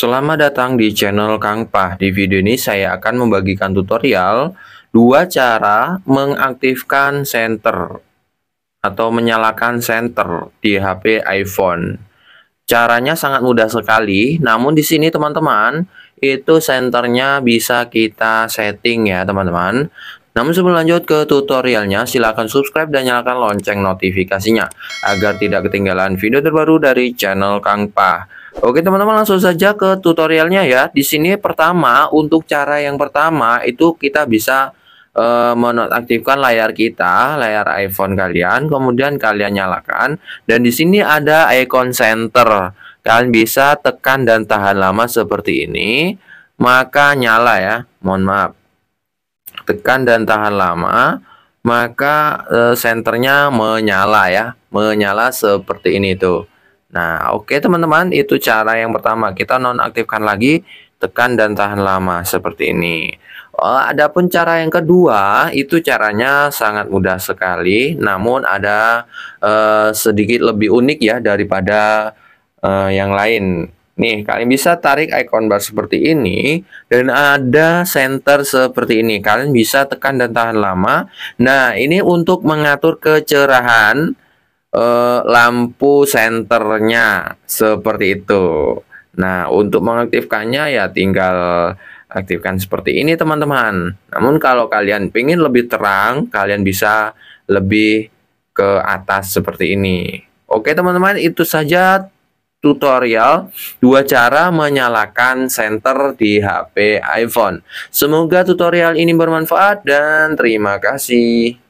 Selamat datang di channel Kang Pah. Di video ini saya akan membagikan tutorial dua cara mengaktifkan senter atau menyalakan senter di HP iPhone. Caranya sangat mudah sekali, namun di sini teman-teman, itu senternya bisa kita setting ya teman-teman. Namun sebelum lanjut ke tutorialnya, silahkan subscribe dan nyalakan lonceng notifikasinya agar tidak ketinggalan video terbaru dari channel Kang Pah. Oke teman-teman, langsung saja ke tutorialnya ya. Di sini pertama, untuk cara yang pertama itu kita bisa menonaktifkan layar kita, layar iPhone kalian, kemudian kalian nyalakan, dan di sini ada icon center. Kalian bisa tekan dan tahan lama seperti ini, maka nyala ya. Mohon maaf. Tekan dan tahan lama, maka senternya menyala ya, menyala seperti ini tuh. Nah, oke teman-teman, itu cara yang pertama. Kita nonaktifkan lagi, tekan dan tahan lama seperti ini. Adapun cara yang kedua, itu caranya sangat mudah sekali, namun ada sedikit lebih unik ya daripada yang lain. Nih, kalian bisa tarik icon bar seperti ini dan ada center seperti ini. Kalian bisa tekan dan tahan lama. Nah, ini untuk mengatur kecerahan lampu senternya seperti itu. Nah, untuk mengaktifkannya ya tinggal aktifkan seperti ini teman-teman. Namun kalau kalian ingin lebih terang, kalian bisa lebih ke atas seperti ini. Oke teman-teman, itu saja tutorial dua cara menyalakan senter di HP iPhone. Semoga tutorial ini bermanfaat dan terima kasih.